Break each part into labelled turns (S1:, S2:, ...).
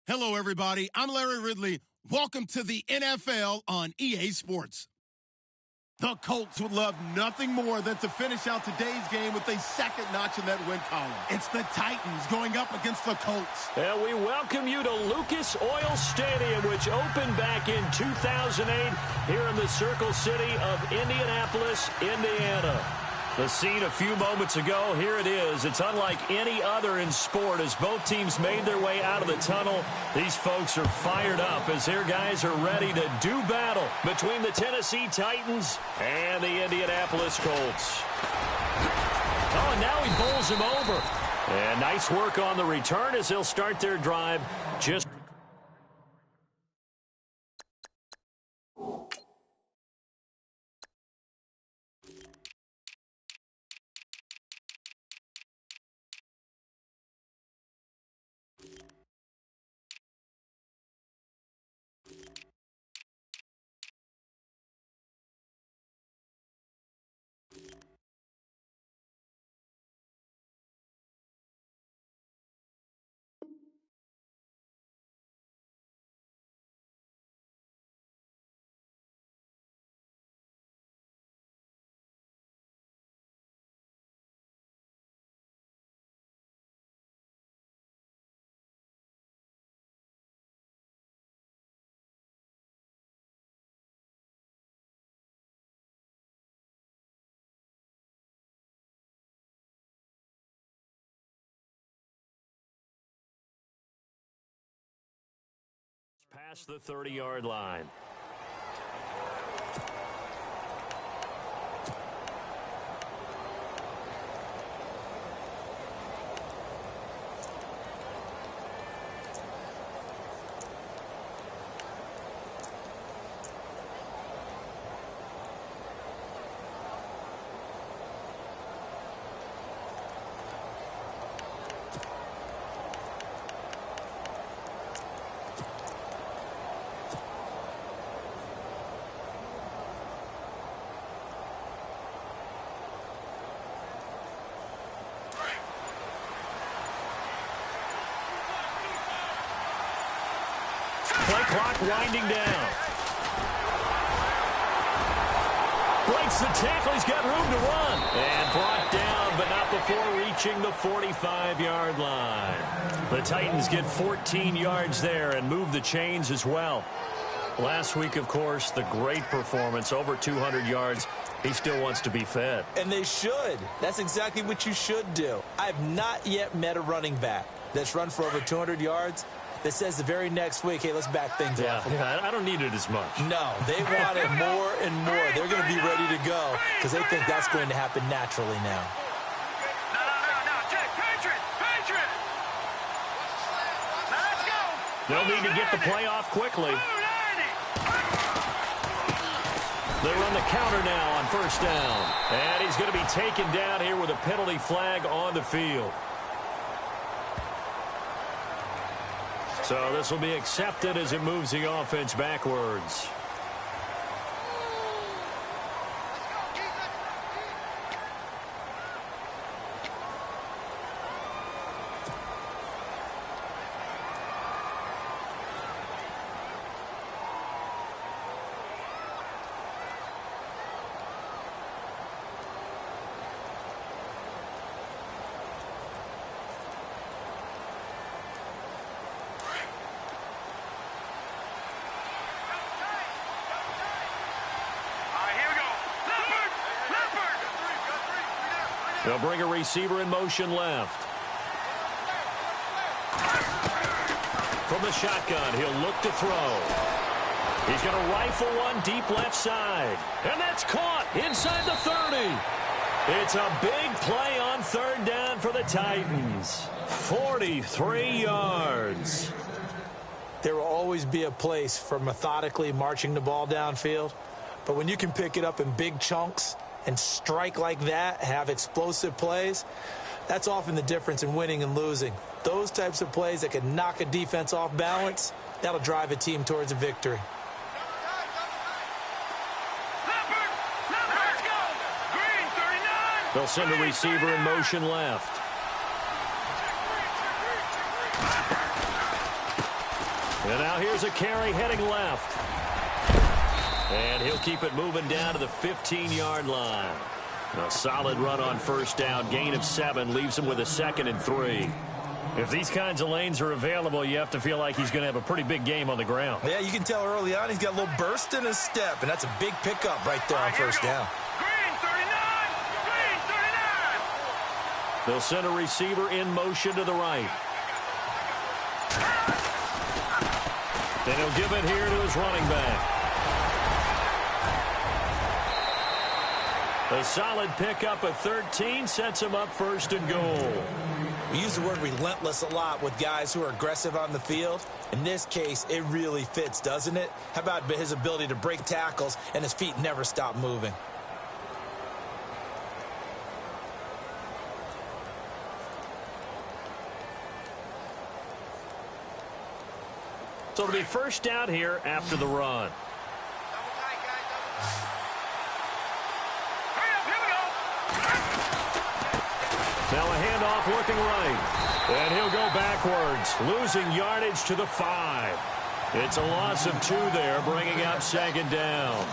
S1: Hello, everybody. I'm Larry Ridley. Welcome to the NFL on EA Sports. The Colts would love nothing more than to finish out today's game with a second notch in that win column. It's the Titans going up against the Colts.
S2: And we welcome you to Lucas Oil Stadium, which opened back in 2008 here in the Circle City of Indianapolis, Indiana. The scene a few moments ago, here it is. It's unlike any other in sport as both teams made their way out of the tunnel. These folks are fired up as their guys are ready to do battle between the Tennessee Titans and the Indianapolis Colts. Oh, and now he bowls him over. And nice work on the return as they'll start their drive just past the 30-yard line. Play clock winding down. Breaks the tackle. He's got room to run. And brought down, but not before reaching the 45-yard line. The Titans get 14 yards there and move the chains as well. Last week, of course, the great performance, over 200 yards. He still wants to be fed.
S3: And they should. That's exactly what you should do. I have not yet met a running back that's run for over 200 yards that says the very next week, hey, let's back things up.
S2: Yeah, I don't need it as much.
S3: No, they want it more and more. They're going to be ready to go because they think that's going to happen naturally now.
S4: No, check, Patriot. Now let's go.
S2: They'll need to get the play off quickly. They run the counter now on first down. And he's going to be taken down here with a penalty flag on the field. So this will be accepted as it moves the offense backwards. They'll bring a receiver in motion left. From the shotgun, he'll look to throw. He's going to rifle one deep left side. And that's caught inside the 30. It's a big play on third down for the Titans. 43 yards.
S3: There will always be a place for methodically marching the ball downfield. But when you can pick it up in big chunks and strike like that, have explosive plays, that's often the difference in winning and losing. Those types of plays that can knock a defense off balance, that'll drive a team towards a victory.
S4: Let's go. Green, 39.
S2: They'll send a receiver in motion left. And now here's a carry heading left. And he'll keep it moving down to the 15-yard line. A solid run on first down. Gain of 7 leaves him with a 2nd and 3. If these kinds of lanes are available, you have to feel like he's going to have a pretty big game on the ground.
S3: Yeah, you can tell early on he's got a little burst in his step, and that's a big pickup right there on first down.
S4: Green 39! Green 39!
S2: They'll send a receiver in motion to the right. Then he'll give it here to his running back. A solid pickup of 13 sets him up 1st and goal.
S3: We use the word relentless a lot with guys who are aggressive on the field. In this case, it really fits, doesn't it? How about his ability to break tackles and his feet never stop moving?
S2: So it'll be first down here after the run. Now a handoff looking right. And he'll go backwards, losing yardage to the 5. It's a loss of 2 there, bringing up 2nd down.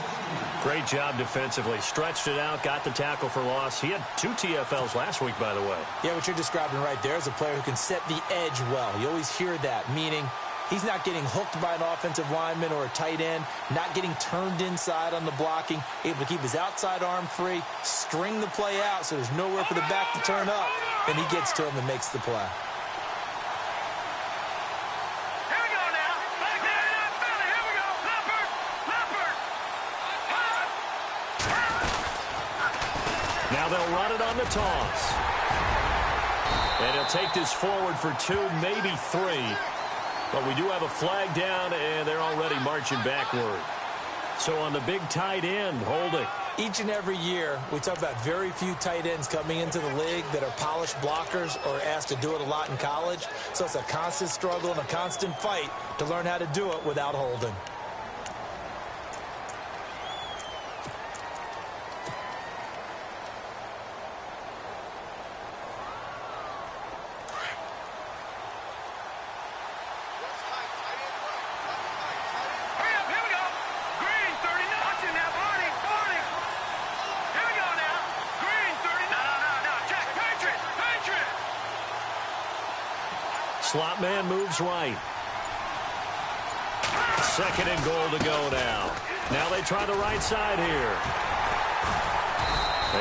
S2: Great job defensively. Stretched it out, got the tackle for loss. He had 2 TFLs last week, by the way.
S3: Yeah, what you're describing right there is a player who can set the edge well. You always hear that, meaning he's not getting hooked by an offensive lineman or a tight end, not getting turned inside on the blocking, able to keep his outside arm free, string the play out so there's nowhere for the back to turn up, and he gets to him and makes the play.
S4: Here we go now. Back there in that belly. Here we go. Leopard. Leopard.
S2: Now they'll run it on the toss. And he'll take this forward for 2, maybe 3. But we do have a flag down, and they're already marching backward. So on the big tight end, holding.
S3: Each and every year, we talk about very few tight ends coming into the league that are polished blockers or asked to do it a lot in college. So it's a constant struggle and a constant fight to learn how to do it without holding.
S2: Slot man moves right. 2nd and goal to go now. Now they try the right side here.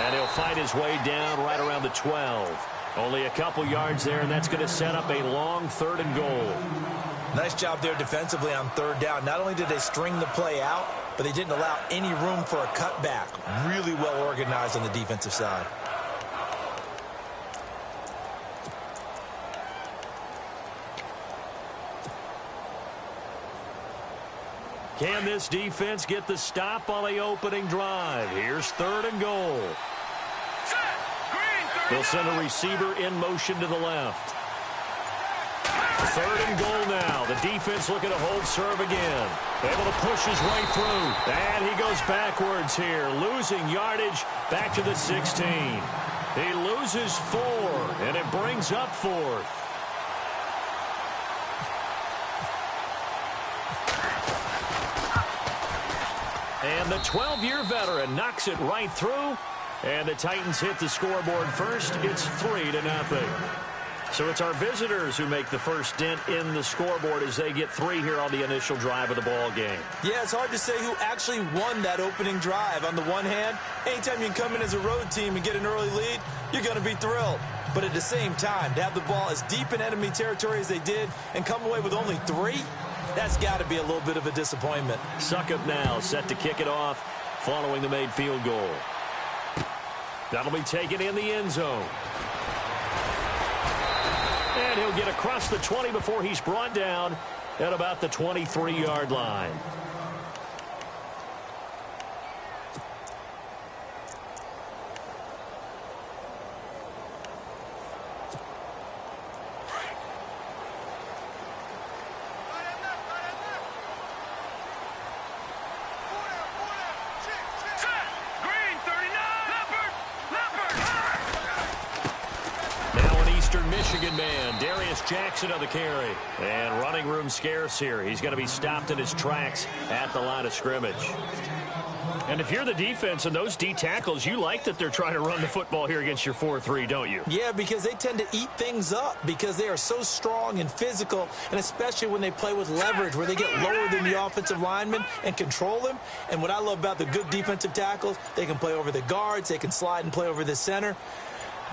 S2: And he'll fight his way down right around the 12. Only a couple yards there, and that's going to set up a long 3rd and goal.
S3: Nice job there defensively on 3rd down. Not only did they string the play out, but they didn't allow any room for a cutback. Really well organized on the defensive side.
S2: Can this defense get the stop on the opening drive? Here's 3rd and goal. They'll send a receiver in motion to the left. 3rd and goal now. The defense looking to hold serve again. Able to push his way through. And he goes backwards here, losing yardage back to the 16. He loses 4, and it brings up 4th. And the 12-year veteran knocks it right through. And the Titans hit the scoreboard first. It's 3-0. So it's our visitors who make the first dent in the scoreboard as they get 3 here on the initial drive of the ball game.
S3: Yeah, it's hard to say who actually won that opening drive. On the one hand, anytime you can come in as a road team and get an early lead, you're going to be thrilled. But at the same time, to have the ball as deep in enemy territory as they did and come away with only 3, that's got to be a little bit of a disappointment.
S2: Succop now set to kick it off following the made field goal. That'll be taken in the end zone. And he'll get across the 20 before he's brought down at about the 23-yard line. Michigan man, Darius Jackson on the carry. And running room scarce here. He's going to be stopped in his tracks at the line of scrimmage. And if you're the defense and those D tackles, you like that they're trying to run the football here against your 4-3, don't you?
S3: Yeah, because they tend to eat things up because they are so strong and physical, and especially when they play with leverage where they get lower than the offensive linemen and control them. And what I love about the good defensive tackles, they can play over the guards, they can slide and play over the center.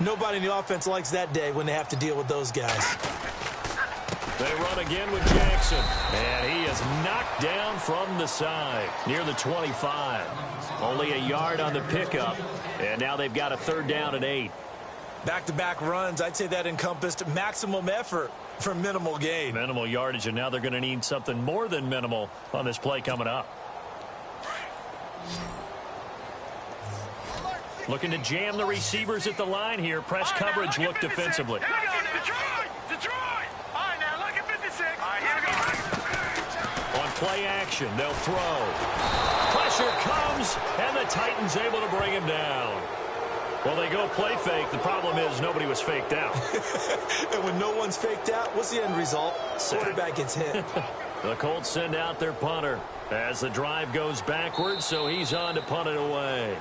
S3: Nobody in the offense likes that day when they have to deal with those guys.
S2: They run again with Jackson, and he is knocked down from the side near the 25. Only a yard on the pickup, and now they've got a 3rd down and 8.
S3: Back-to-back runs, I'd say that encompassed maximum effort for minimal gain.
S2: Minimal yardage, and now they're going to need something more than minimal on this play coming up. Looking to jam the receivers at the line here. Press coverage look defensively.
S4: Here we go, Detroit! All right, now look at 56. All right, here we go.
S2: On play action, they'll throw. Pressure comes, and the Titans able to bring him down. Well, they go play fake. The problem is nobody was faked out.
S3: And when no one's faked out, what's the end result? Quarterback gets hit.
S2: The Colts send out their punter as the drive goes backwards, so he's on to punt it away.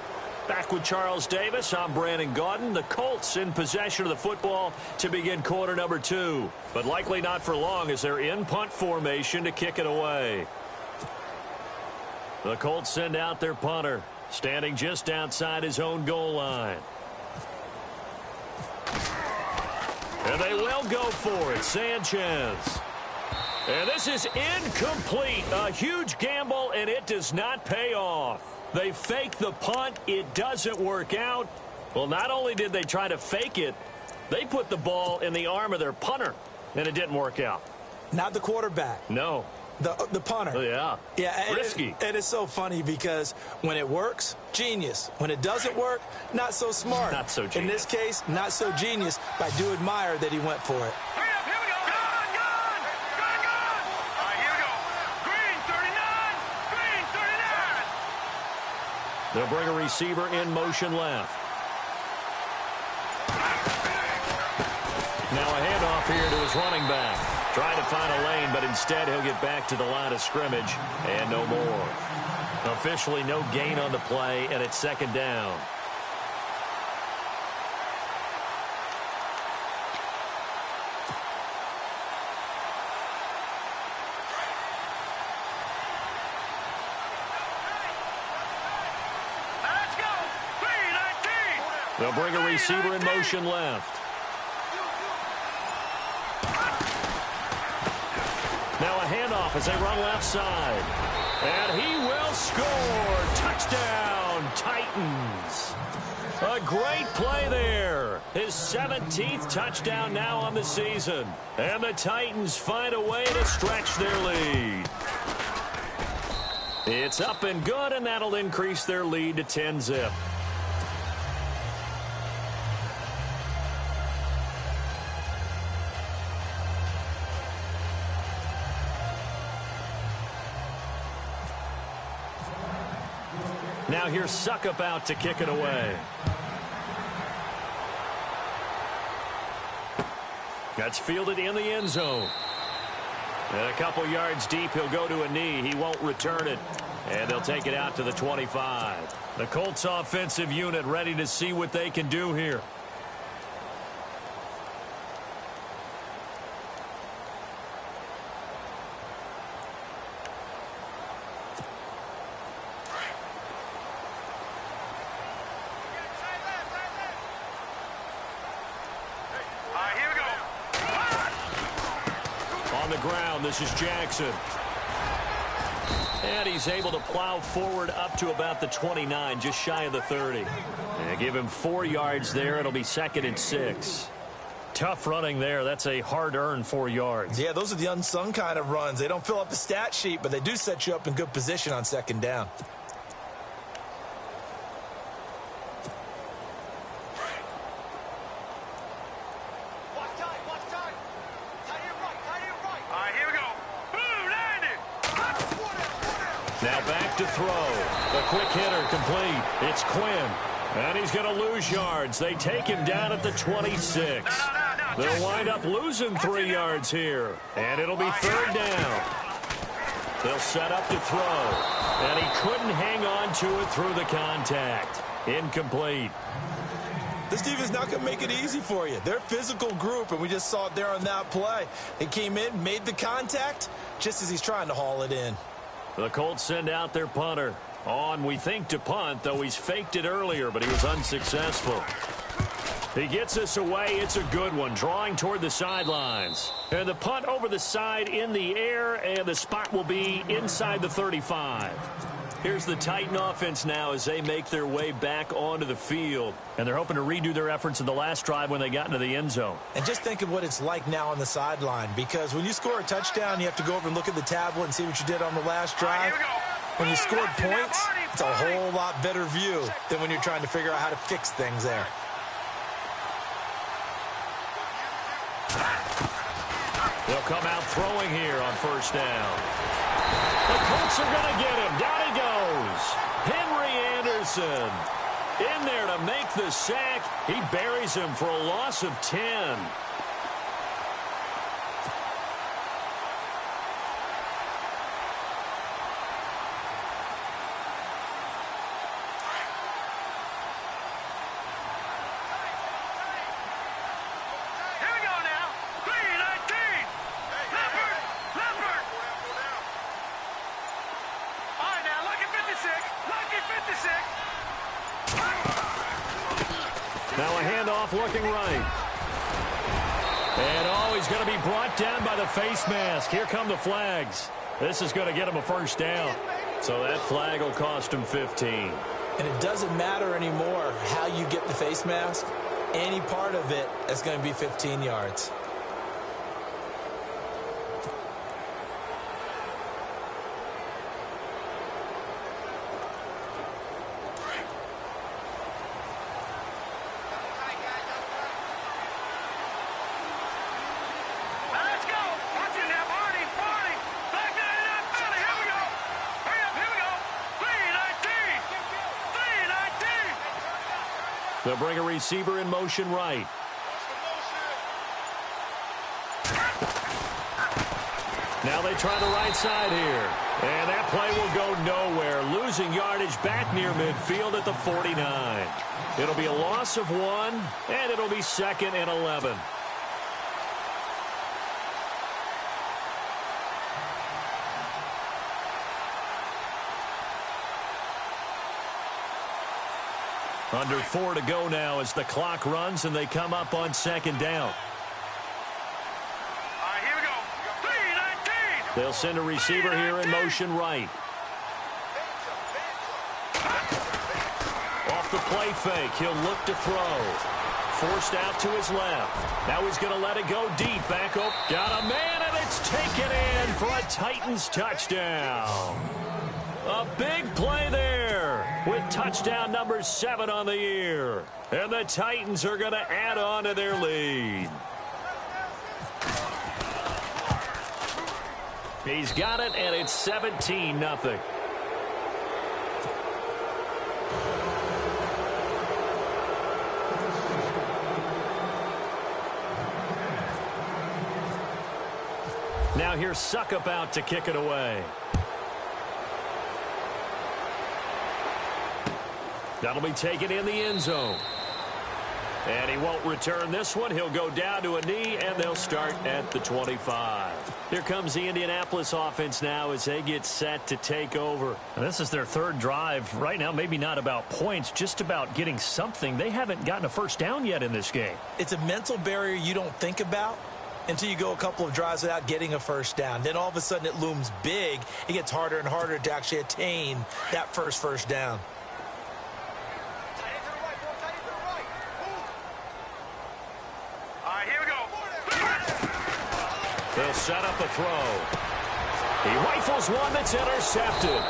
S2: Back with Charles Davis, I'm Brandon Gaudin. The Colts in possession of the football to begin quarter number 2. But likely not for long as they're in punt formation to kick it away. The Colts send out their punter, standing just outside his own goal line. And they will go for it, Sanchez. And this is incomplete. A huge gamble, and it does not pay off. They fake the punt. It doesn't work out. Well, not only did they try to fake it, they put the ball in the arm of their punter, and it didn't work out.
S3: Not the quarterback.
S2: No.
S3: The punter.
S2: Oh, yeah.
S3: Yeah.
S2: Risky.
S3: And it's so funny because when it works, genius. When it doesn't work, not so smart.
S2: Not so genius.
S3: In this case, not so genius, but I do admire that he went for it.
S4: Here we go. Gone. All right, here we go. Green, 39. Green, 39.
S2: They'll bring a receiver in motion left. Now a handoff here to his running back. Trying to find a lane, but instead he'll get back to the line of scrimmage and no more. Officially no gain on the play, and it's 2nd down.
S4: Let's go. 319.
S2: They'll bring a receiver in motion left. Now a handoff as they run left side. And he will score. Touchdown, Titans. A great play there. His 17th touchdown now on the season. And the Titans find a way to stretch their lead. It's up and good, and that'll increase their lead to 10-zip. Now here's Suckup out to kick it away. That's fielded in the end zone. And a couple yards deep, he'll go to a knee. He won't return it. And they'll take it out to the 25. The Colts offensive unit ready to see what they can do here. On the ground, this is Jackson. And he's able to plow forward up to about the 29, just shy of the 30. And give him 4 yards there. It'll be 2nd and 6. Tough running there. That's a hard-earned 4 yards.
S3: Yeah, those are the unsung kind of runs. They don't fill up the stat sheet, but they do set you up in good position on 2nd down.
S2: Now back to throw. The quick hitter complete. It's Quinn. And he's going to lose yards. They take him down at the 26.
S4: No.
S2: They'll wind up losing 3 yards here, and it'll be third down. They'll set up to throw, and he couldn't hang on to it through the contact. Incomplete.
S3: This defense not going to make it easy for you. They're a physical group, and we just saw it there on that play. They came in, made the contact, just as he's trying to haul it in.
S2: The Colts send out their punter. On, we think, to punt, though he's faked it earlier, but he was unsuccessful. He gets this away. It's a good one, drawing toward the sidelines. And the punt over the side in the air, and the spot will be inside the 35. Here's the Titan offense now as they make their way back onto the field. And they're hoping to redo their efforts in the last drive when they got into the end zone.
S3: And just think of what it's like now on the sideline, because when you score a touchdown, you have to go over and look at the tablet and see what you did on the last drive. When you scored points, it's a whole lot better view than when you're trying to figure out how to fix things there.
S2: They'll come out throwing here on first down. The Colts are going to get him. Down he goes. Henry Anderson in there to make the sack. He buries him for a loss of 10. Now a handoff looking right. And, oh, he's going to be brought down by the face mask. Here come the flags. This is going to get him a first down. So that flag will cost him 15.
S3: And it doesn't matter anymore how you get the face mask. Any part of it is going to be 15 yards.
S2: They'll bring a receiver in motion right. Now they try the right side here. And that play will go nowhere. Losing yardage back near midfield at the 49. It'll be a loss of 1, and it'll be 2nd and 11. Under 4 to go now as the clock runs and they come up on 2nd down.
S4: All right, here we go. 3-19.
S2: They'll send a receiver here in motion right. Off the play fake, he'll look to throw. Forced out to his left. Now he's going to let it go deep. Back up. Got a man, and it's taken in for a Titans touchdown. A big play there with touchdown number 7 on the year. And the Titans are going to add on to their lead. He's got it, and it's 17-0. Now here's Suckup out to kick it away. That'll be taken in the end zone. And he won't return this one. He'll go down to a knee, and they'll start at the 25. Here comes the Indianapolis offense now as they get set to take over. And this is their 3rd drive. Right now, maybe not about points, just about getting something. They haven't gotten a first down yet in this game.
S3: It's a mental barrier you don't think about until you go a couple of drives without getting a first down. Then all of a sudden it looms big. It gets harder and harder to actually attain that first down.
S2: They'll set up a throw. He rifles one that's intercepted.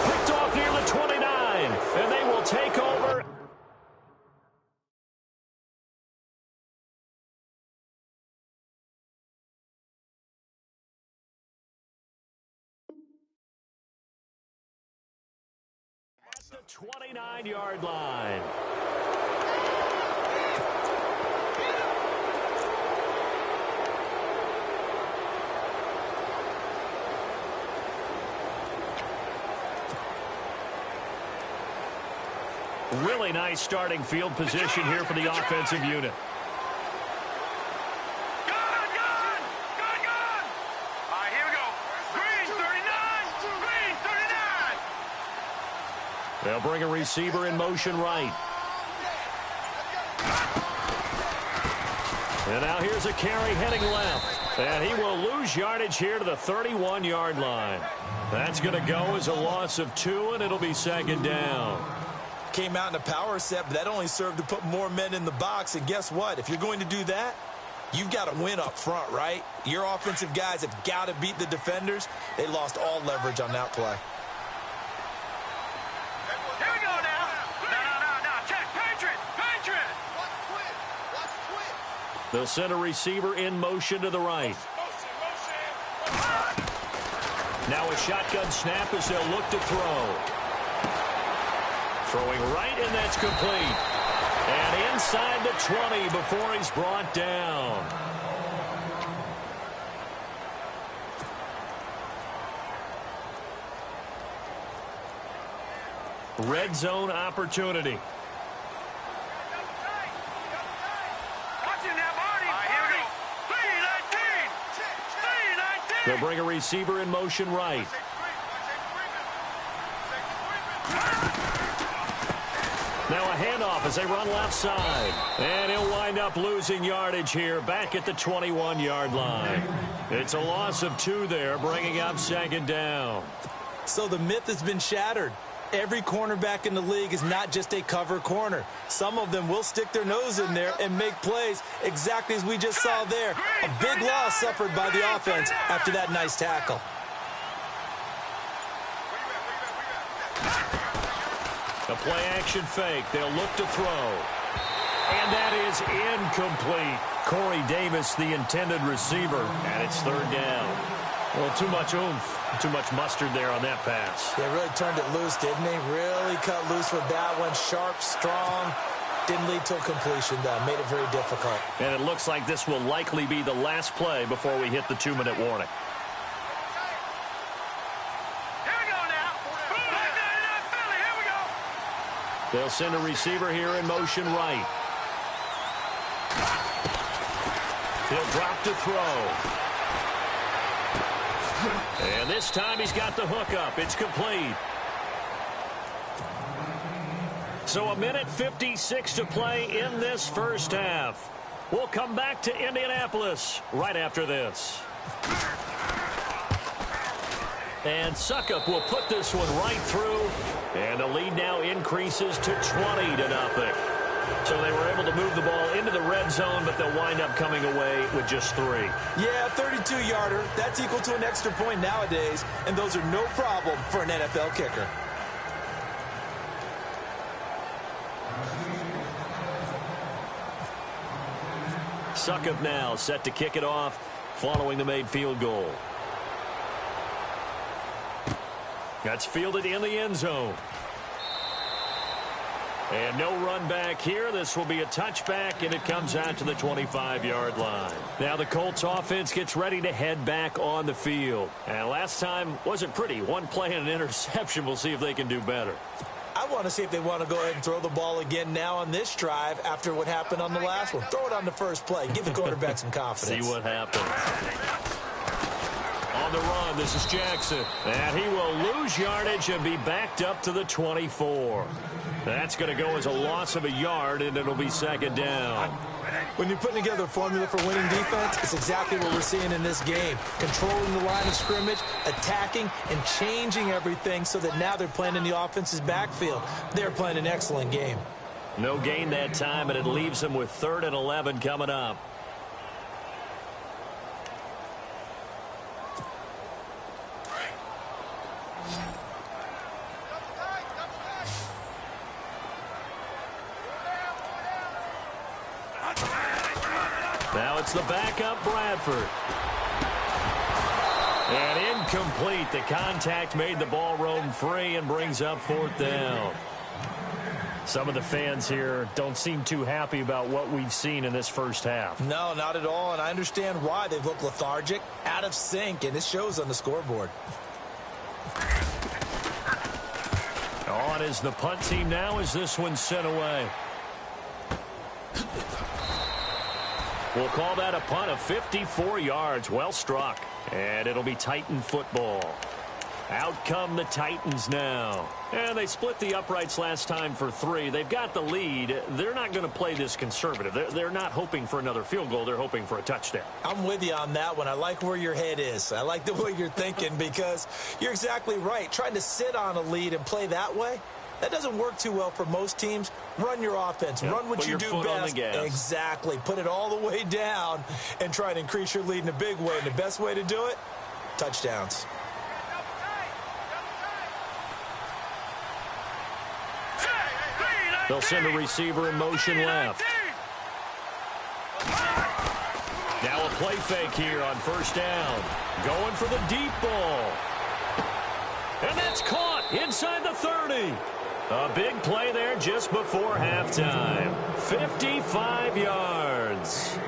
S2: Picked off near the 29, and they will take over. At the 29-yard line. Really nice starting field position here for the offensive unit. They'll bring a receiver in motion right. And now here's a carry heading left. And he will lose yardage here to the 31-yard line. That's going to go as a loss of 2, and it'll be second down.
S3: Came out in a power set, but that only served to put more men in the box. And guess what? If you're going to do that, you've got to win up front, right? Your offensive guys have got to beat the defenders. They lost all leverage on that play.
S4: Here we go now. No. Check. Patriot.
S2: They'll send a receiver in motion to the right. Now a shotgun snap as they'll look to throw. Throwing right, and that's complete. And inside the 20 before he's brought down. Red zone opportunity. They'll bring a receiver in motion right. Now a handoff as they run left side. And he'll wind up losing yardage here back at the 21-yard line. It's a loss of 2 there, bringing up second down.
S3: So the myth has been shattered. Every cornerback in the league is not just a cover corner. Some of them will stick their nose in there and make plays exactly as we just saw there. A big loss suffered by the offense after that nice tackle.
S2: A play-action fake. They'll look to throw. And that is incomplete. Corey Davis, the intended receiver, and it's third down. Well, too much oomph. Too much mustard there on that pass.
S3: They really turned it loose, didn't they? Really cut loose with that one. Sharp, strong. Didn't lead to a completion, though. Made it very difficult.
S2: And it looks like this will likely be the last play before we hit the 2-minute warning.
S4: Here we go now. Philly, here we go.
S2: They'll send a receiver here in motion right. He'll drop to throw. And this time he's got the hook up. It's complete. So 1:56 to play in this first half. We'll come back to Indianapolis right after this. And Suckup will put this one right through. And the lead now increases to 20-0. So they were able to move the ball into the red zone, but they'll wind up coming away with just 3.
S3: Yeah, 32-yarder. That's equal to an extra point nowadays, and those are no problem for an NFL kicker.
S2: Suckup now set to kick it off following the made field goal. That's fielded in the end zone. And no run back here. This will be a touchback, and it comes out to the 25-yard line. Now the Colts offense gets ready to head back on the field. And last time wasn't pretty. One play and an interception. We'll see if they can do better.
S3: I want to see if they want to go ahead and throw the ball again now on this drive after what happened on the last one. Throw it on the first play. Give the quarterback some confidence.
S2: See what happens. On the run, this is Jackson. And he will lose yardage and be backed up to the 24. That's going to go as a loss of a yard, and it'll be second down.
S3: When you're putting together a formula for winning defense, it's exactly what we're seeing in this game. Controlling the line of scrimmage, attacking, and changing everything so that now they're playing in the offense's backfield. They're playing an excellent game.
S2: No gain that time, and it leaves them with 3rd and 11 coming up. Now it's the backup, Bradford. And incomplete. The contact made the ball roam free and brings up 4th down. Some of the fans here don't seem too happy about what we've seen in this first half.
S3: No, not at all, and I understand why. They've looked lethargic, out of sync, and it shows on the scoreboard.
S2: On is the punt team now as this one's sent away. We'll call that a punt of 54 yards. Well struck. And it'll be Titan football. Out come the Titans now. And they split the uprights last time for 3. They've got the lead. They're not going to play this conservative. They're not hoping for another field goal. They're hoping for a touchdown.
S3: I'm with you on that one. I like where your head is. I like the way you're thinking because you're exactly right. Trying to sit on a lead and play that way, that doesn't work too well for most teams. Run your offense. Run what you do best. Exactly. Put it all the way down and try and increase your lead in a big way. And the best way to do it, touchdowns.
S2: They'll send a receiver in motion left. Now a play fake here on first down. Going for the deep ball. And that's caught inside the 30. A big play there just before halftime. 55 yards.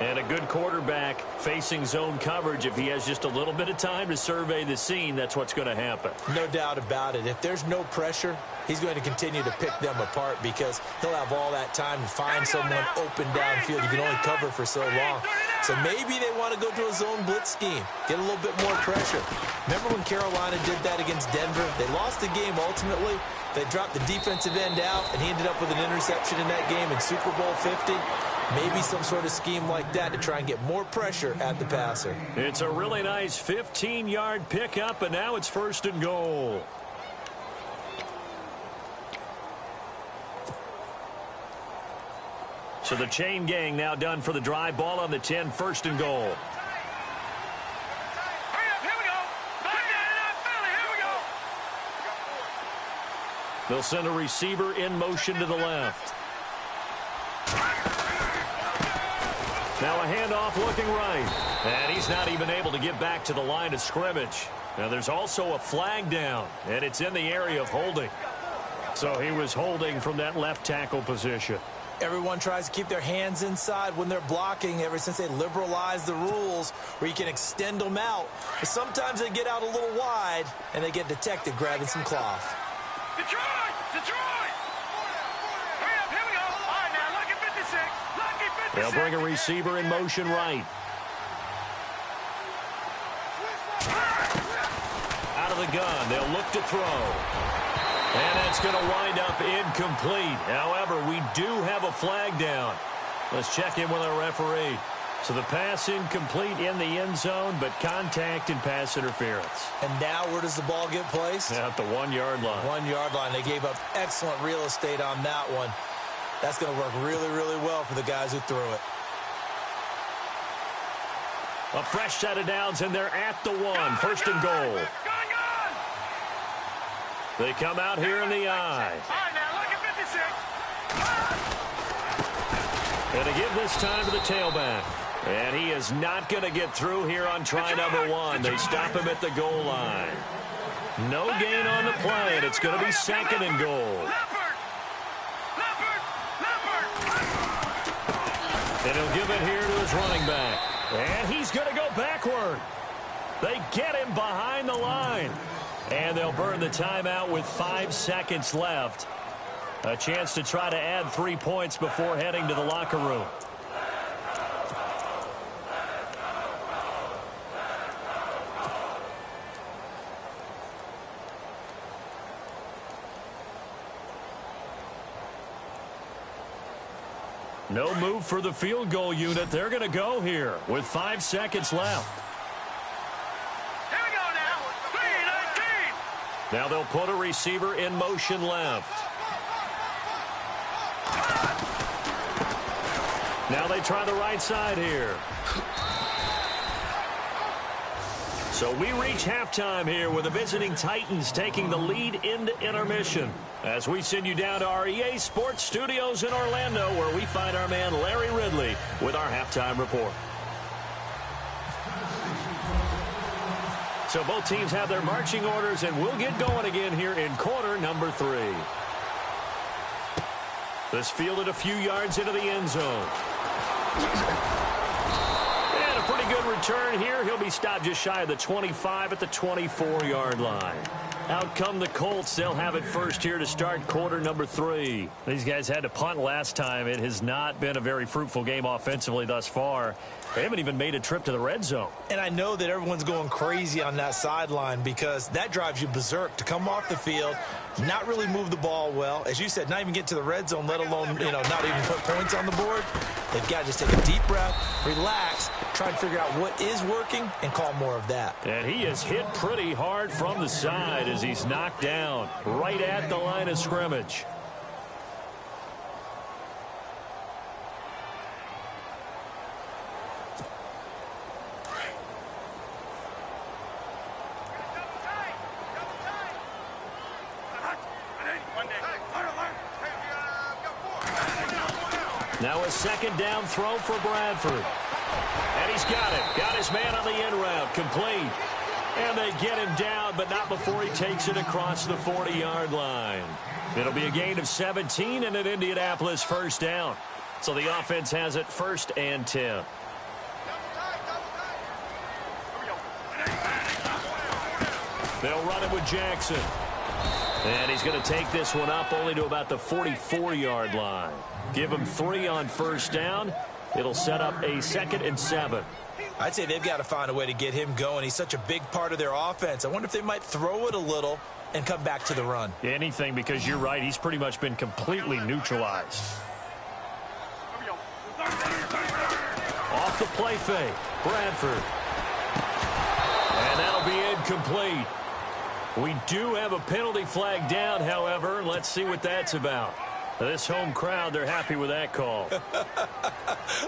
S2: And a good quarterback facing zone coverage. If he has just a little bit of time to survey the scene, that's what's going to happen.
S3: No doubt about it. If there's no pressure, he's going to continue to pick them apart because he'll have all that time to find someone open downfield. You can only cover for so long. So maybe they want to go to a zone blitz scheme, get a little bit more pressure. Remember when Carolina did that against Denver? They lost the game ultimately. They dropped the defensive end out, and he ended up with an interception in that game in Super Bowl 50. Maybe some sort of scheme like that to try and get more pressure at the passer.
S2: It's a really nice 15-yard pickup, and now it's first and goal. So the chain gang now done for the drive. Ball on the 10, first and goal.
S4: Hurry up, here we go. Back down, Philly, here we go.
S2: They'll send a receiver in motion to the left. Now a handoff looking right. And he's not even able to get back to the line of scrimmage. Now there's also a flag down, and it's in the area of holding. So he was holding from that left tackle position.
S3: Everyone tries to keep their hands inside when they're blocking ever since they liberalized the rules where you can extend them out. But sometimes they get out a little wide, and they get detected grabbing some cloth.
S4: Detroit! Detroit! Hurry up, here we go. All right, now, lucky 56. Lucky 56.
S2: They'll bring a receiver in motion right. Out of the gun, they'll look to throw. And that's going to wind up incomplete. However, we do have a flag down. Let's check in with our referee. So the pass incomplete in the end zone, but contact and pass interference.
S3: And now where does the ball get placed?
S2: At the 1-yard line.
S3: 1-yard line. They gave up excellent real estate on that one. That's going to work really, really well for the guys who threw it.
S2: A fresh set of downs, and they're at the 1. First and goal. They come out here in the eye.
S4: All right, now, look at 56.
S2: And to give this time to the tailback. And he is not going to get through here on try number 1. They stop him at the goal line. No gain on the play, and it's going to be second and goal. And he'll give it here to his running back. And he's going to go backward. They get him behind the line. And they'll burn the timeout with 5 seconds left. A chance to try to add 3 points before heading to the locker room. No move for the field goal unit. They're going to go here with 5 seconds left. Now they'll put a receiver in motion left. Now they try the right side here. So we reach halftime here with the visiting Titans taking the lead into intermission. As we send you down to our EA Sports Studios in Orlando, where we find our man Larry Ridley with our halftime report. So both teams have their marching orders, and we'll get going again here in quarter number 3. This fielded a few yards into the end zone. And a pretty good return here. He'll be stopped just shy of the 25 at the 24-yard line. Out come the Colts. They'll have it first here to start quarter number 3. These guys had to punt last time. It has not been a very fruitful game offensively thus far. They haven't even made a trip to the red zone.
S3: And I know that everyone's going crazy on that sideline because that drives you berserk to come off the field, not really move the ball well. As you said, not even get to the red zone, let alone, not even put points on the board. They've got to just take a deep breath, relax, try and figure out what is working and call more of that.
S2: And he is hit pretty hard from the side as he's knocked down right at the line of scrimmage. Now a second down throw for Bradford. And he's got it. Got his man on the end route. Complete. And they get him down, but not before he takes it across the 40-yard line. It'll be a gain of 17 and an Indianapolis first down. So the offense has it first and 10. They'll run it with Jackson. And he's going to take this one up only to about the 44-yard line. Give him 3 on first down. It'll set up a 2nd and 7.
S3: I'd say they've got to find a way to get him going. He's such a big part of their offense. I wonder if they might throw it a little and come back to the run.
S2: Anything, because you're right. He's pretty much been completely neutralized. Off the play fake. Bradford. And that'll be incomplete. We do have a penalty flag down, however. Let's see what that's about. This home crowd, they're happy with that call.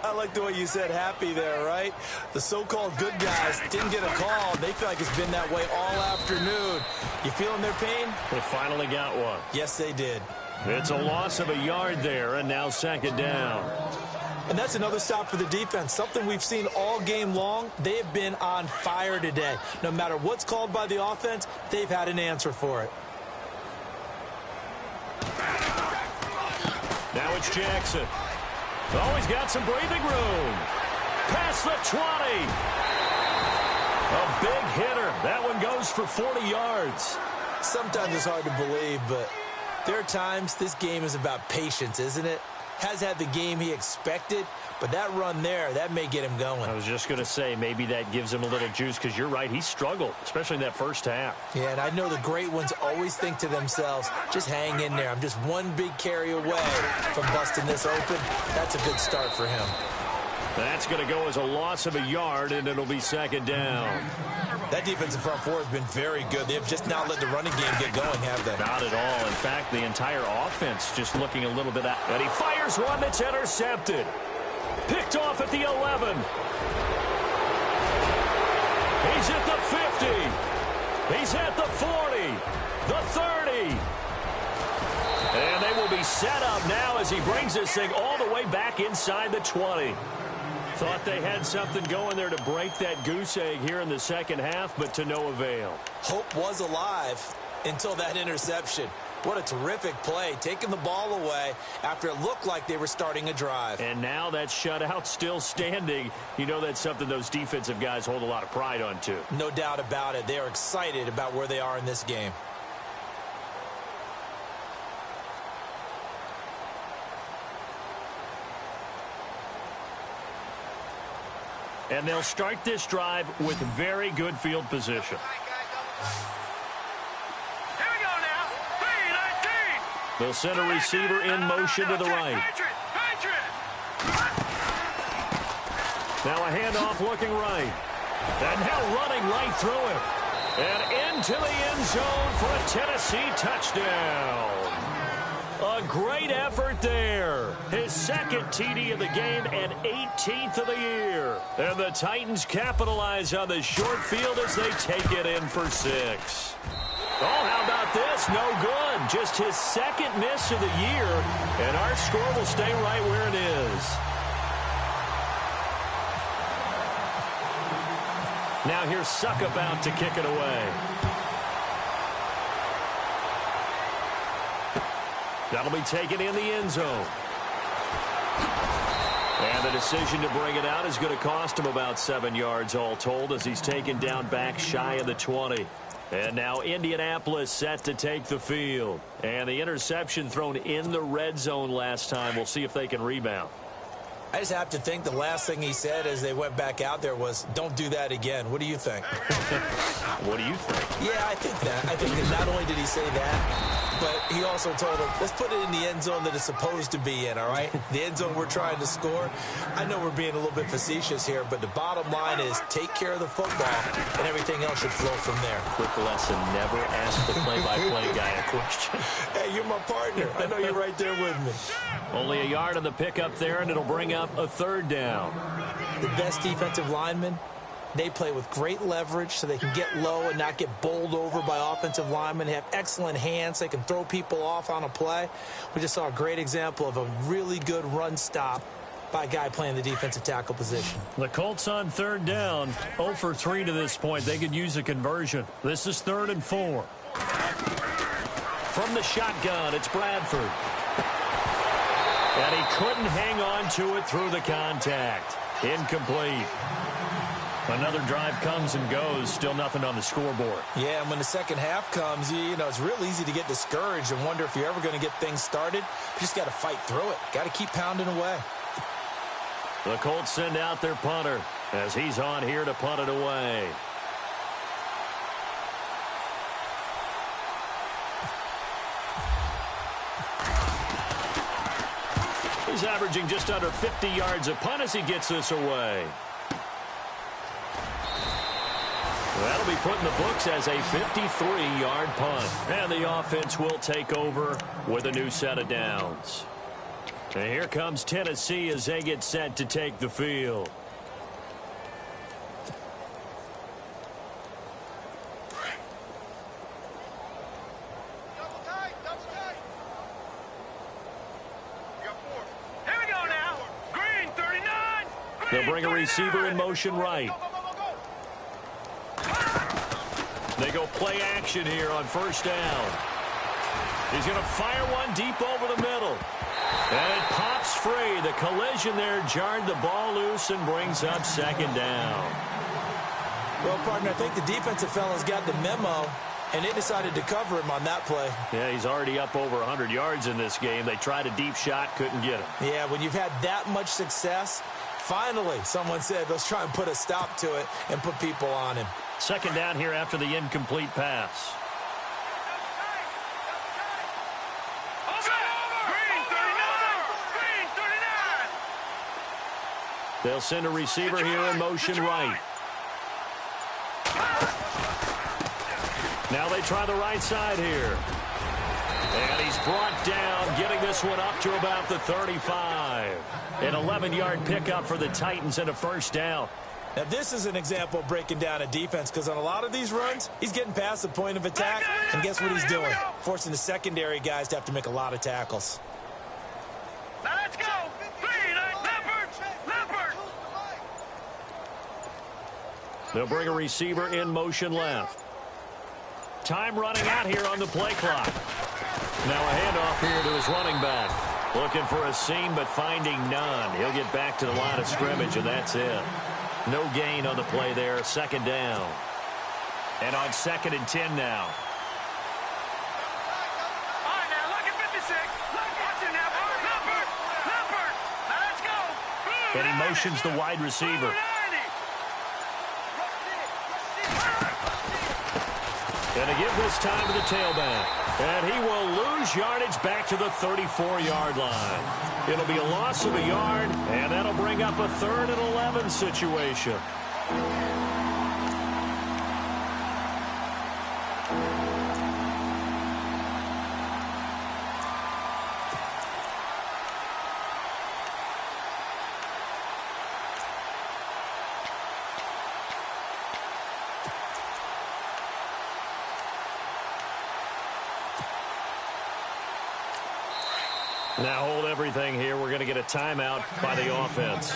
S3: I like the way you said happy there, right? The so-called good guys didn't get a call. They feel like it's been that way all afternoon. You feeling their pain?
S2: They finally got one.
S3: Yes, they did.
S2: It's a loss of a yard there, and now 2nd down.
S3: And that's another stop for the defense. Something we've seen all game long. They have been on fire today. No matter what's called by the offense, they've had an answer for it.
S2: Now it's Jackson. Oh, he's got some breathing room. Past the 20. A big hitter. That one goes for 40 yards.
S3: Sometimes it's hard to believe, but there are times this game is about patience, isn't it? Has had the game he expected, but that run there, that may get him going.
S2: I was just going to say, maybe that gives him a little juice, because you're right, he struggled, especially in that first half.
S3: Yeah, and I know the great ones always think to themselves, just hang in there. I'm just one big carry away from busting this open. That's a good start for him.
S2: That's going to go as a loss of a yard, and it'll be 2nd down.
S3: That defensive front four has been very good. They have just not let the running game get going, have they?
S2: Not at all. In fact, the entire offense just looking a little bit out. And he fires one that's intercepted. Picked off at the 11. He's at the 50. He's at the 40. The 30. And they will be set up now as he brings this thing all the way back inside the 20. Thought they had something going there to break that goose egg here in the second half, but to no avail.
S3: Hope was alive until that interception. What a terrific play, taking the ball away after it looked like they were starting a drive.
S2: And now that shutout still standing. You know that's something those defensive guys hold a lot of pride on, too.
S3: No doubt about it. They are excited about where they are in this game.
S2: And they'll start this drive with very good field position.
S4: Here we go now. 3-19.
S2: They'll send a receiver in motion to the right. Now a handoff looking right. And now running right through it. And into the end zone for a Tennessee touchdown. A great effort there. His 2nd TD of the game and 18th of the year. And the Titans capitalize on the short field as they take it in for 6. Oh, how about this? No good. Just his 2nd miss of the year. And our score will stay right where it is. Now here's Suckup out to kick it away. That'll be taken in the end zone. And the decision to bring it out is going to cost him about 7 yards all told as he's taken down back shy of the 20. And now Indianapolis set to take the field. And the interception thrown in the red zone last time. We'll see if they can rebound.
S3: I just have to think the last thing he said as they went back out there was, don't do that again. What do you think?
S2: What do you think?
S3: Yeah, I think that. I think that not only did he say that, but he also told him, let's put it in the end zone that it's supposed to be in, all right? The end zone we're trying to score. I know we're being a little bit facetious here, but the bottom line is take care of the football, and everything else should flow from there.
S2: Quick lesson, never ask the play-by-play guy a question.
S3: Hey, you're my partner. I know you're right there with me.
S2: Only a yard on the pickup there, and it'll bring up a third down.
S3: The best defensive linemen, they play with great leverage so they can get low and not get bowled over by offensive linemen. They have excellent hands. They can throw people off on a play. We just saw a great example of a really good run stop by a guy playing the defensive tackle position.
S2: The Colts on third down, 0 for 3 to this point. They could use a conversion. This is 3rd and 4. From the shotgun, it's Bradford. And he couldn't hang on to it through the contact. Incomplete. Another drive comes and goes. Still nothing on the scoreboard.
S3: Yeah, and when the second half comes, you know, it's real easy to get discouraged and wonder if you're ever going to get things started. You just got to fight through it. Got to keep pounding away.
S2: The Colts send out their punter as he's on here to punt it away. He's averaging just under 50 yards a punt as he gets this away. That'll be put in the books as a 53-yard punt. And the offense will take over with a new set of downs. And here comes Tennessee as they get set to take the field. They'll bring a receiver in motion right. They go play action here on first down. He's going to fire one deep over the middle. And it pops free. The collision there jarred the ball loose and brings up second down.
S3: Well, partner, I think the defensive fellas got the memo, and they decided to cover him on that play.
S2: Yeah, he's already up over 100 yards in this game. They tried a deep shot, couldn't get him.
S3: Yeah, when you've had that much success, finally, someone said, let's try and put a stop to it and put people on him.
S2: Second down here after the incomplete pass. They'll send a receiver here in motion right. Now they try the right side here. And he's brought down, getting this one up to about the 35. An 11-yard pickup for the Titans and a first down.
S3: Now, this is an example of breaking down a defense because on a lot of these runs, he's getting past the point of attack, and guess what he's doing? Forcing the secondary guys to have to make a lot of tackles.
S4: Now let's go. Leopard.
S2: They'll bring a receiver in motion left. Time running out here on the play clock. Now a handoff here to his running back. Looking for a seam, but finding none. He'll get back to the line of scrimmage, and that's it. No gain on the play there. Second down. And on 2nd and 10 now.
S4: All right, now look at 56. Watch it now. Leopard. Now let's go.
S2: And he motions the wide receiver. And to give this time to the tailback. And he will lose yardage back to the 34-yard line. It'll be a loss of a yard, and that'll bring up a 3rd and 11 situation. Now hold everything here. We're going to get a timeout by the offense.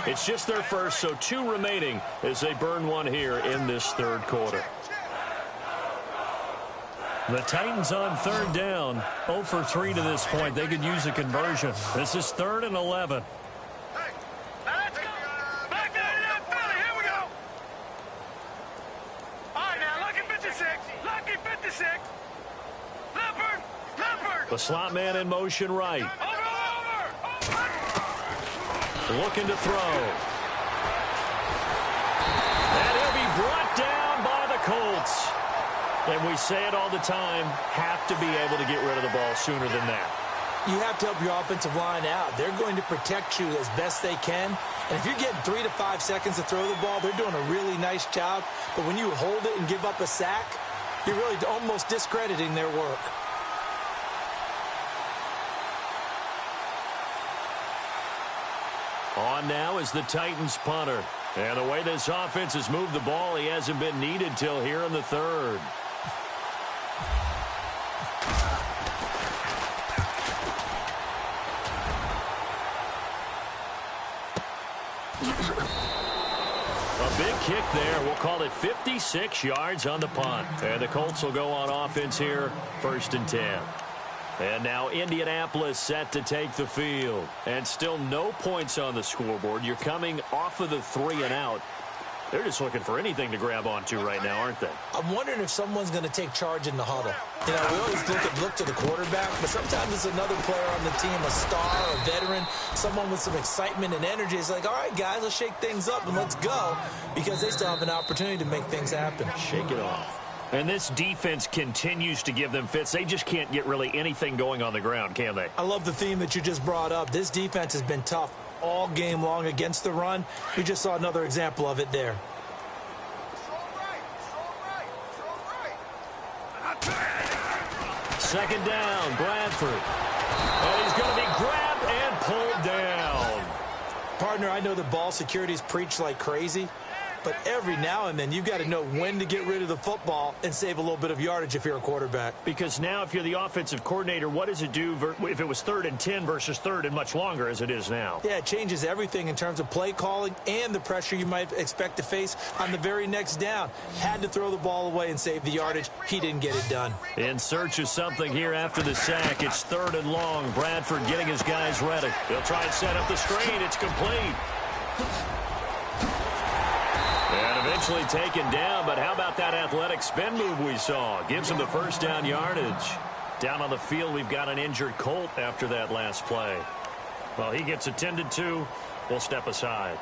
S2: It's just their first, so 2 remaining as they burn one here in this 3rd quarter. The Titans on 3rd down, 0 for 3 to this point. They could use a conversion. This is 3rd and 11. The slot man in motion right. Looking to throw. And he'll be brought down by the Colts. And we say it all the time, have to be able to get rid of the ball sooner than that.
S3: You have to help your offensive line out. They're going to protect you as best they can. And if you're getting 3 to 5 seconds to throw the ball, they're doing a really nice job. But when you hold it and give up a sack, you're really almost discrediting their work.
S2: On now is the Titans punter. And the way this offense has moved the ball, he hasn't been needed till here in the third. A big kick there. We'll call it 56 yards on the punt. And the Colts will go on offense here, 1st and 10. And now Indianapolis set to take the field. And still no points on the scoreboard. You're coming off of the 3 and out. They're just looking for anything to grab onto right now, aren't they?
S3: I'm wondering if someone's going to take charge in the huddle. You know, we always look to the quarterback, but sometimes it's another player on the team, a star, a veteran, someone with some excitement and energy. It's like, all right, guys, let's shake things up and let's go, because they still have an opportunity to make things happen.
S2: Shake it off. And this defense continues to give them fits. They just can't get really anything going on the ground, can they?
S3: I love the theme that you just brought up. This defense has been tough all game long against the run. We just saw another example of it there.
S2: Second down, Bradford. And he's going to be grabbed and pulled down.
S3: Partner, I know that ball security is preached like crazy, but every now and then you've got to know when to get rid of the football and save a little bit of yardage if you're a quarterback.
S2: Because now if you're the offensive coordinator, what does it do if it was 3rd and 10 versus 3rd and much longer as it is now?
S3: Yeah, it changes everything in terms of play calling and the pressure you might expect to face on the very next down. Had to throw the ball away and save the yardage. He didn't get it done.
S2: In search of something here after the sack. It's 3rd and long. Bradford getting his guys ready. He'll try and set up the screen. It's complete. And eventually taken down, but how about that athletic spin move we saw? Gives him the 1st down yardage. Down on the field, we've got an injured Colt after that last play. Well, he gets attended to. We'll step aside.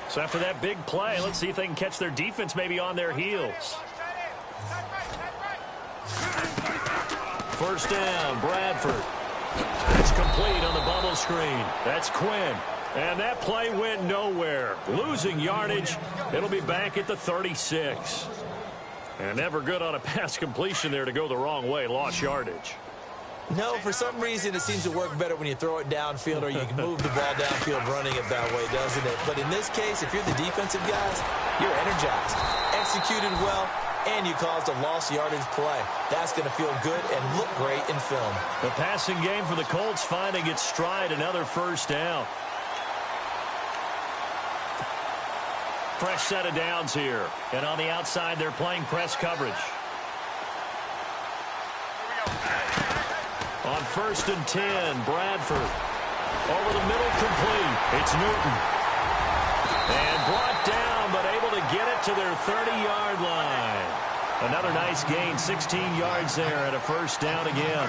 S2: So after that big play, let's see if they can catch their defense maybe on their heels. 1st down, Bradford. It's complete on the bubble screen. That's Quinn. And that play went nowhere. Losing yardage. It'll be back at the 36. And never good on a pass completion there to go the wrong way. Lost yardage.
S3: No, for some reason it seems to work better when you throw it downfield or you can move the ball downfield running it that way, doesn't it? But in this case, if you're the defensive guys, you're energized, executed well, and you caused a lost yardage play. That's going to feel good and look great in film.
S2: The passing game for the Colts finding its stride. Another 1st down. Fresh set of downs here. And on the outside, they're playing press coverage. On 1st and 10, Bradford. Over the middle, complete. It's Newton. And brought down, but able to get it to their 30-yard line. Another nice gain, 16 yards there, and a 1st down again.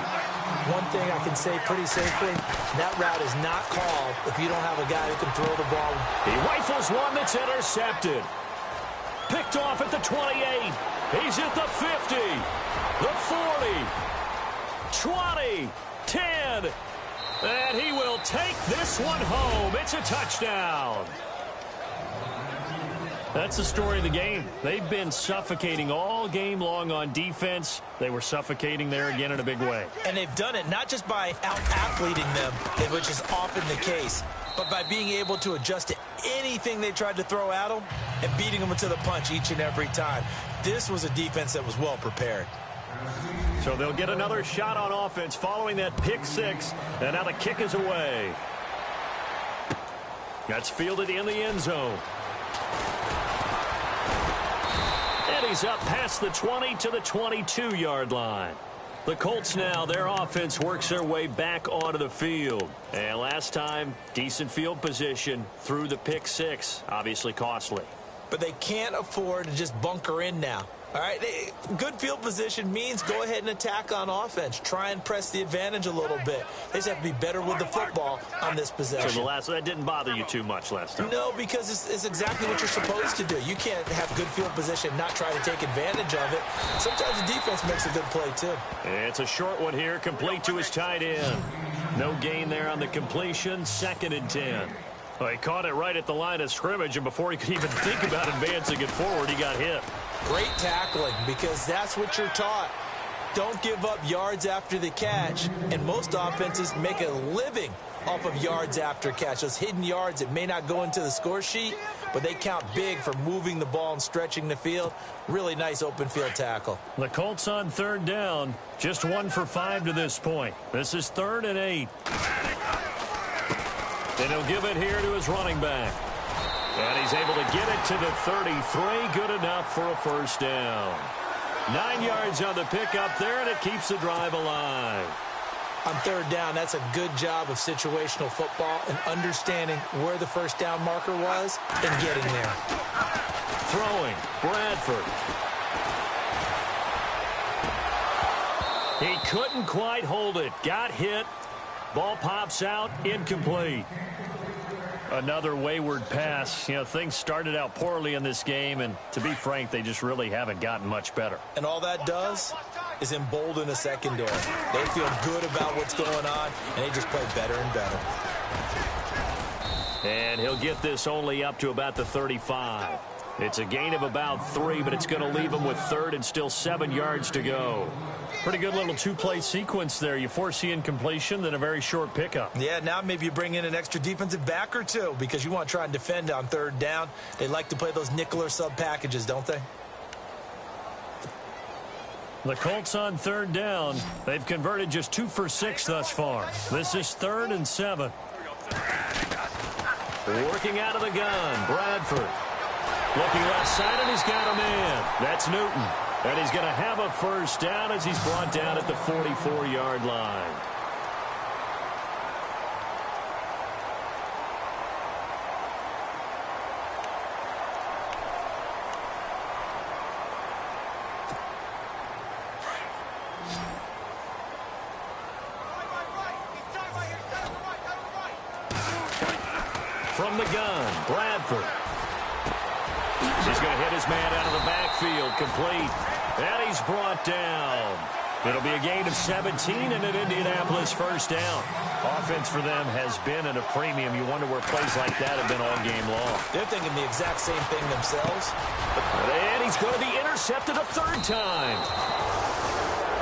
S3: One thing I can say pretty safely, that route is not called if you don't have a guy who can throw the ball.
S2: He rifles one that's intercepted. Picked off at the 28. He's at the 50, the 40, 20, 10. And he will take this one home. It's a touchdown. That's the story of the game. They've been suffocating all game long on defense. They were suffocating there again in a big way.
S3: And they've done it not just by out-athleting them, which is often the case, but by being able to adjust to anything they tried to throw at them and beating them to the punch each and every time. This was a defense that was well prepared.
S2: So they'll get another shot on offense following that pick 6. And now the kick is away. That's fielded in the end zone. And he's up past the 20 to the 22-yard line. The Colts now, their offense works their way back onto the field. And last time, decent field position through the pick 6. Obviously costly.
S3: but they can't afford to just bunker in now. All right, good field position means go ahead and attack on offense. Try and press the advantage a little bit. They just have to be better with the football on this possession.
S2: So that didn't bother you too much last time?
S3: No, because it's exactly what you're supposed to do. You can't have good field position and not try to take advantage of it. Sometimes the defense makes a good play, too.
S2: It's a short one here, complete to his tight end. No gain there on the completion, 2nd and 10. Well, he caught it right at the line of scrimmage, and before he could even think about advancing it forward, he got hit.
S3: Great tackling, because that's what you're taught. Don't give up yards after the catch, and most offenses make a living off of yards after catch. Those hidden yards that may not go into the score sheet, but they count big for moving the ball and stretching the field. Really nice open field tackle.
S2: The Colts on 3rd down, just 1 for 5 to this point. This is 3rd and 8. And he'll give it here to his running back. And he's able to get it to the 33. Good enough for a first down. 9 yards on the pickup there, and it keeps the drive alive.
S3: On 3rd down, that's a good job of situational football and understanding where the first down marker was and getting there.
S2: Throwing, Bradford. He couldn't quite hold it. Got hit. Ball pops out, incomplete. Another wayward pass. You know, things started out poorly in this game, and to be frank, they just really haven't gotten much better.
S3: And all that does is embolden the secondary. They feel good about what's going on, and they just play better and better.
S2: And he'll get this only up to about the 35. It's a gain of about 3, but it's going to leave him with 3rd and still 7 yards to go. Pretty good little 2-play sequence there. You foresee incompletion, then a very short pickup.
S3: Yeah, now maybe you bring in an extra defensive back or two because you want to try and defend on 3rd down. They like to play those nickel or sub packages, don't they?
S2: The Colts on 3rd down. They've converted just 2 for 6 thus far. This is 3rd and 7. Working out of the gun, Bradford. Looking left side, and he's got a man. That's Newton. And he's going to have a first down as he's brought down at the 44-yard line. From the gun, Bradford. He's going to hit his man out of the backfield, complete. And he's brought down. It'll be a gain of 17 and an Indianapolis first down. Offense for them has been at a premium. You wonder where plays like that have been all game long.
S3: They're thinking the exact same thing themselves.
S2: And he's going to be intercepted a 3rd time.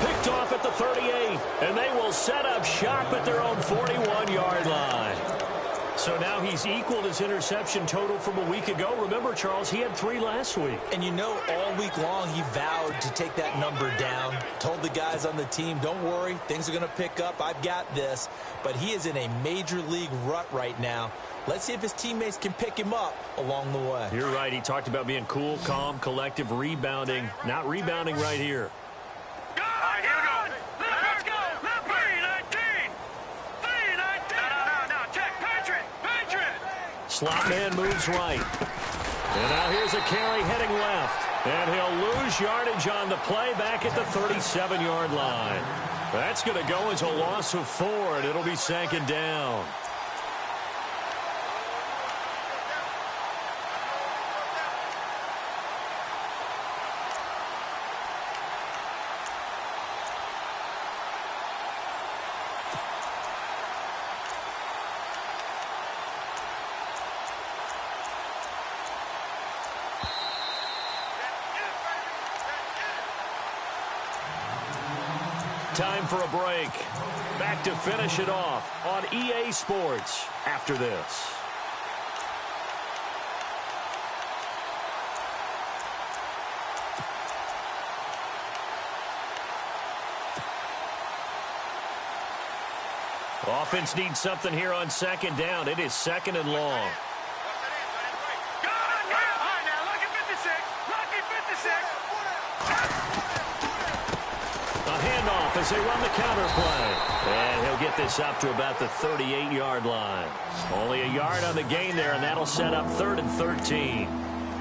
S2: Picked off at the 38. And they will set up shop at their own 41-yard line. So now he's equaled his interception total from a week ago. Remember, Charles, he had 3 last week.
S3: And you know, all week long he vowed to take that number down. Told the guys on the team, don't worry, things are going to pick up. I've got this. But he is in a major league rut right now. Let's see if his teammates can pick him up along the way.
S2: You're right. He talked about being cool, calm, collective, rebounding. Not rebounding right here. Slot man moves right. And now here's a carry heading left. And he'll lose yardage on the play back at the 37-yard line. That's going to go as a loss of 4, and it'll be 2nd down. Time for a break. Back to finish it off on EA Sports after this. Offense needs something here on 2nd down. It is 2nd and long. Handoff as they run the counter play. And he'll get this up to about the 38-yard line. Only a yard on the gain there, and that'll set up 3rd and 13.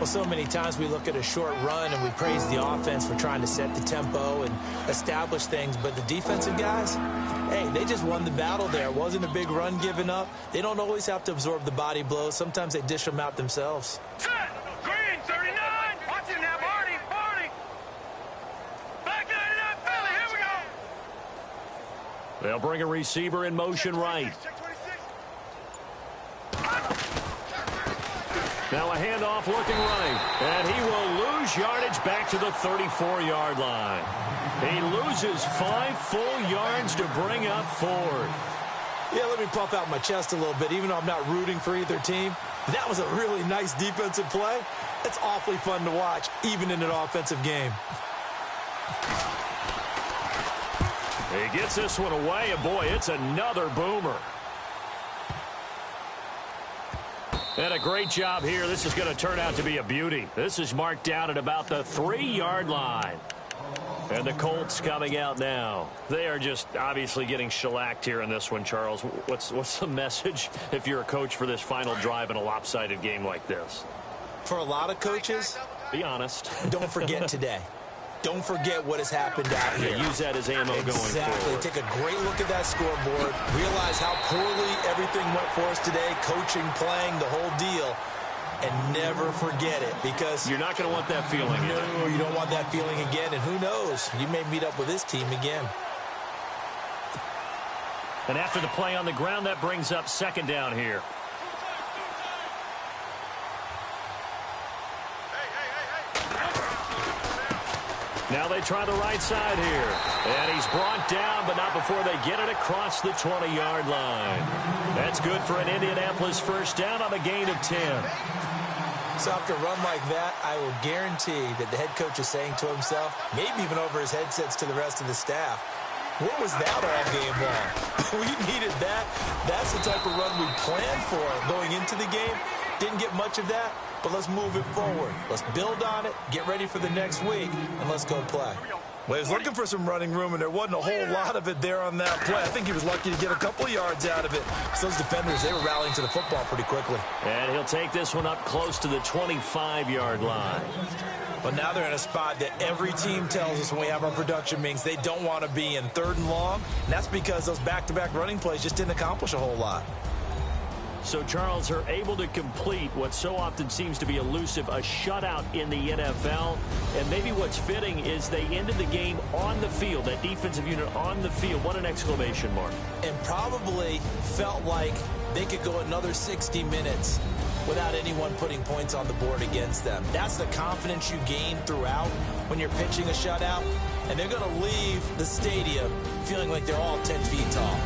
S3: Well, so many times we look at a short run and we praise the offense for trying to set the tempo and establish things, but the defensive guys, hey, they just won the battle there. It wasn't a big run given up. They don't always have to absorb the body blows. Sometimes they dish them out themselves.
S4: Set. Green, 39. Watch it now, Barney. Back 99, Philly. Here we go.
S2: They'll bring a receiver in motion right.
S4: Check 26.
S2: Now a handoff looking right, and he will lose yardage back to the 34-yard line. He loses 5 full yards to bring up 4.
S3: Yeah, let me puff out my chest a little bit, even though I'm not rooting for either team. That was a really nice defensive play. It's awfully fun to watch, even in an offensive game.
S2: He gets this one away, and boy, it's another boomer. And a great job here. This is going to turn out to be a beauty. This is marked down at about the 3-yard line. And the Colts coming out now. They are just obviously getting shellacked here in this one, Charles. What's the message if you're a coach for this final drive in a lopsided game like this?
S3: For a lot of coaches,
S2: be honest.
S3: Don't forget today. Don't forget what has happened out here.
S2: Use that as ammo going forward.
S3: Exactly. Take a great look at that scoreboard. Realize how poorly everything went for us today. Coaching, playing, the whole deal. And never forget it, because
S2: you're not going to want that feeling.
S3: No, you don't want that feeling again. And who knows? You may meet up with this team again.
S2: And after the play on the ground, that brings up 2nd down here. Now they try the right side here. And he's brought down, but not before they get it across the 20-yard line. That's good for an Indianapolis first down on a gain of 10.
S3: So after a run like that, I will guarantee that the head coach is saying to himself, maybe even over his headsets to the rest of the staff, what was that all game long? We needed that. That's the type of run we planned for going into the game. Didn't get much of that, but let's move it forward. Let's build on it, get ready for the next week, and let's go play.
S5: Well, he was looking for some running room, and there wasn't a whole lot of it there on that play. I think he was lucky to get a couple of yards out of it.
S3: So those defenders, they were rallying to the football pretty quickly.
S2: And he'll take this one up close to the 25-yard line.
S3: But now they're in a spot that every team tells us when we have our production meetings they don't want to be in, 3rd and long. And that's because those back-to-back running plays just didn't accomplish a whole lot.
S2: So Charles are able to complete what so often seems to be elusive, a shutout in the NFL. And maybe what's fitting is they ended the game on the field, that defensive unit on the field. What an exclamation mark.
S3: And probably felt like they could go another 60 minutes without anyone putting points on the board against them. That's the confidence you gain throughout when you're pitching a shutout. And they're going to leave the stadium feeling like they're all 10 feet tall.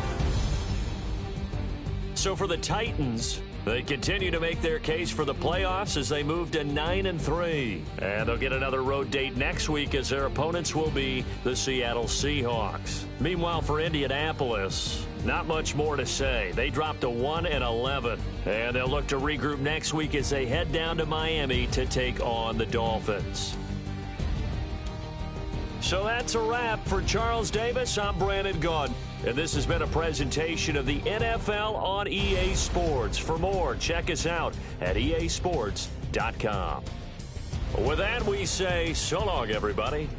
S2: So for the Titans, they continue to make their case for the playoffs as they move to 9-3. And they'll get another road date next week as their opponents will be the Seattle Seahawks. Meanwhile, for Indianapolis, not much more to say. They dropped to 1-11. And they'll look to regroup next week as they head down to Miami to take on the Dolphins. So that's a wrap for Charles Davis. I'm Brandon Gaudin. And this has been a presentation of the NFL on EA Sports. For more, check us out at easports.com. With that, we say so long, everybody.